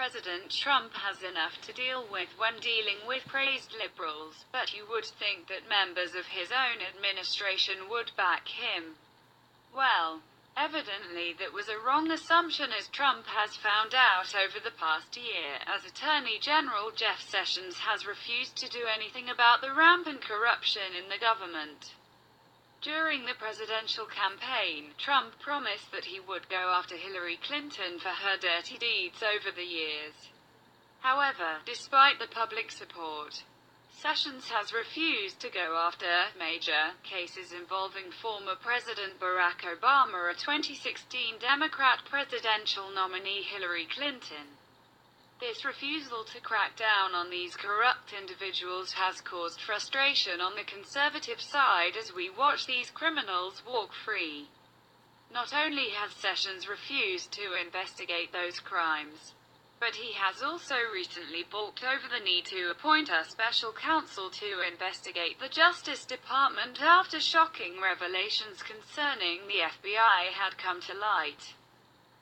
President Trump has enough to deal with when dealing with crazed liberals, but you would think that members of his own administration would back him. Well, evidently that was a wrong assumption, as Trump has found out over the past year, as Attorney General Jeff Sessions has refused to do anything about the rampant corruption in the government. During the presidential campaign, Trump promised that he would go after Hillary Clinton for her dirty deeds over the years. However, despite the public support, Sessions has refused to go after major cases involving former President Barack Obama, a 2016 Democrat presidential nominee Hillary Clinton. This refusal to crack down on these corrupt individuals has caused frustration on the conservative side as we watch these criminals walk free. Not only has Sessions refused to investigate those crimes, but he has also recently balked over the need to appoint a special counsel to investigate the Justice Department after shocking revelations concerning the FBI had come to light.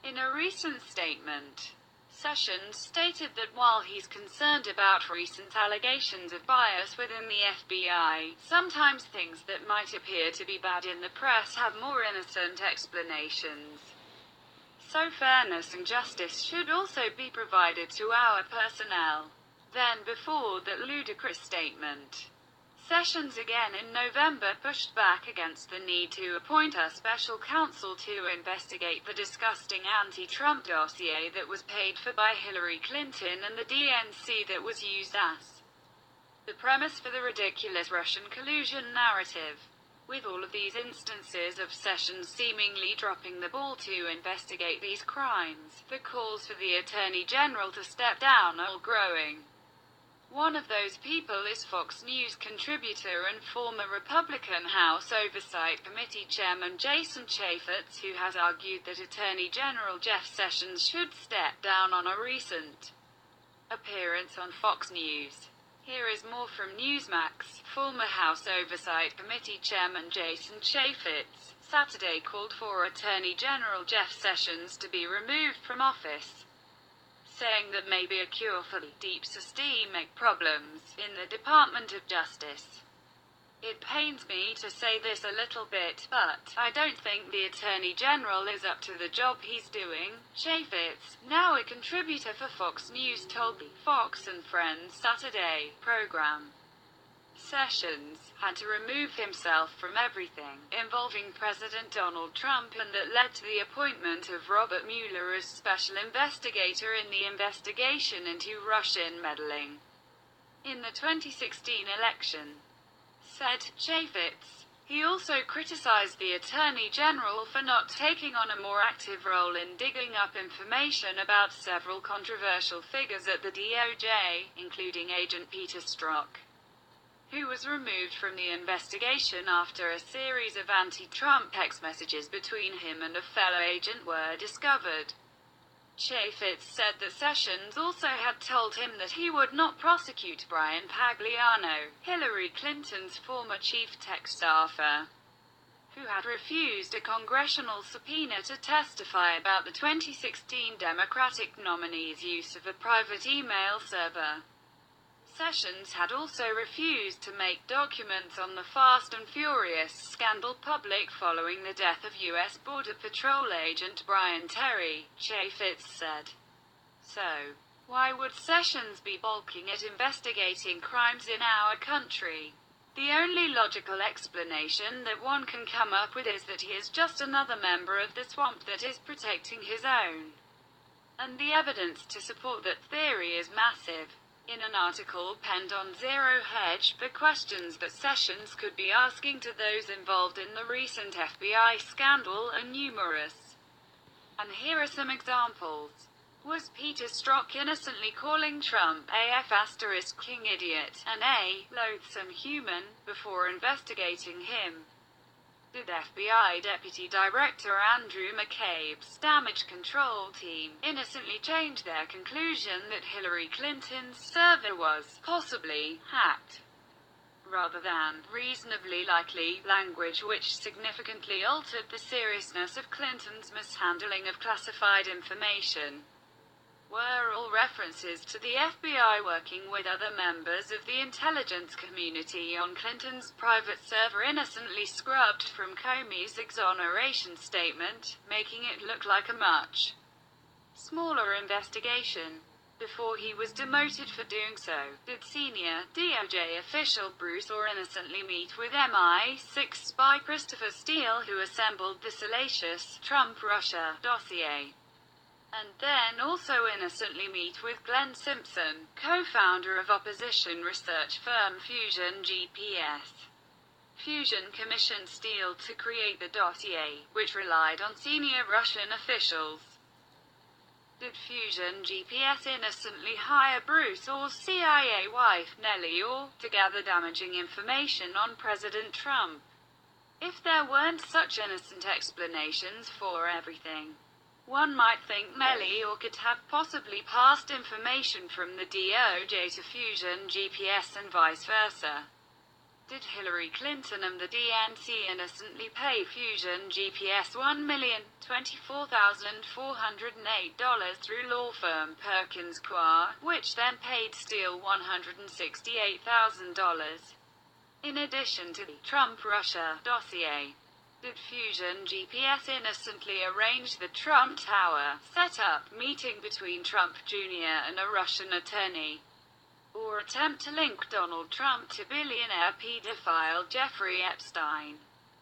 In a recent statement, Sessions stated that while he's concerned about recent allegations of bias within the FBI, sometimes things that might appear to be bad in the press have more innocent explanations. So fairness and justice should also be provided to our personnel. Then, before that ludicrous statement, Sessions again in November pushed back against the need to appoint a special counsel to investigate the disgusting anti-Trump dossier that was paid for by Hillary Clinton and the DNC that was used as the premise for the ridiculous Russian collusion narrative. With all of these instances of Sessions seemingly dropping the ball to investigate these crimes, the calls for the Attorney General to step down are growing. One of those people is Fox News contributor and former Republican House Oversight Committee Chairman Jason Chaffetz, who has argued that Attorney General Jeff Sessions should step down on a recent appearance on Fox News. Here is more from Newsmax. Former House Oversight Committee Chairman Jason Chaffetz Saturday called for Attorney General Jeff Sessions to be removed from office, saying that maybe a cure for the deep systemic problems in the Department of Justice. It pains me to say this a little bit, but I don't think the Attorney General is up to the job he's doing, Chaffetz, now a contributor for Fox News, told the Fox and Friends Saturday program. Sessions had to remove himself from everything involving President Donald Trump, and that led to the appointment of Robert Mueller as special investigator in the investigation into Russian meddling in the 2016 election, said Chaffetz. He also criticized the Attorney General for not taking on a more active role in digging up information about several controversial figures at the DOJ, including Agent Peter Strzok, who was removed from the investigation after a series of anti-Trump text messages between him and a fellow agent were discovered. Chaffetz said that Sessions also had told him that he would not prosecute Brian Pagliano, Hillary Clinton's former chief tech staffer, who had refused a congressional subpoena to testify about the 2016 Democratic nominee's use of a private email server. Sessions had also refused to make documents on the Fast and Furious scandal public following the death of U.S. Border Patrol agent Brian Terry, Chaffetz said. So, why would Sessions be balking at investigating crimes in our country? The only logical explanation that one can come up with is that he is just another member of the swamp that is protecting his own. And the evidence to support that theory is massive. In an article penned on Zero Hedge, the questions that Sessions could be asking to those involved in the recent FBI scandal are numerous. And here are some examples. Was Peter Strzok innocently calling Trump a *king idiot and a loathsome human before investigating him? Did FBI Deputy Director Andrew McCabe's damage control team innocently change their conclusion that Hillary Clinton's server was possibly hacked, rather than reasonably likely language which significantly altered the seriousness of Clinton's mishandling of classified information? were all references to the FBI working with other members of the intelligence community on Clinton's private server, innocently scrubbed from Comey's exoneration statement, making it look like a much smaller investigation. Before he was demoted for doing so, did senior DOJ official Bruce Orr innocently meet with MI6 spy Christopher Steele, who assembled the salacious Trump-Russia dossier, and then also innocently meet with Glenn Simpson, co-founder of opposition research firm Fusion GPS. Fusion commissioned Steele to create the dossier, which relied on senior Russian officials. Did Fusion GPS innocently hire Bruce Orr's CIA wife, Nellie Orr, to gather damaging information on President Trump? If there weren't such innocent explanations for everything, one might think Nellie Orr could have possibly passed information from the DOJ to Fusion GPS and vice versa. Did Hillary Clinton and the DNC innocently pay Fusion GPS $1,024,408 through law firm Perkins Coie, which then paid Steele $168,000? In addition to the Trump-Russia dossier, did Fusion GPS innocently arrange the Trump Tower set-up meeting between Trump Jr. and a Russian attorney, or attempt to link Donald Trump to billionaire pedophile Jeffrey Epstein,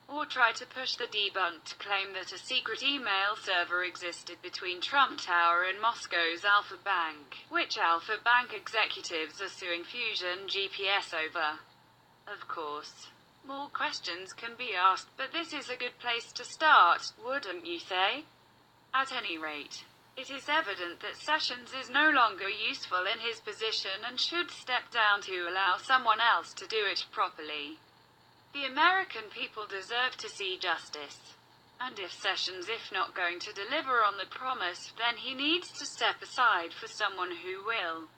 or try to push the debunked claim that a secret email server existed between Trump Tower and Moscow's Alpha Bank, which Alpha Bank executives are suing Fusion GPS over? Of course, more questions can be asked, but this is a good place to start, wouldn't you say? At any rate, it is evident that Sessions is no longer useful in his position and should step down to allow someone else to do it properly. The American people deserve to see justice. And if Sessions is not going to deliver on the promise, then he needs to step aside for someone who will.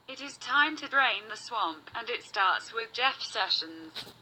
It is time to drain the swamp, and it starts with Jeff Sessions.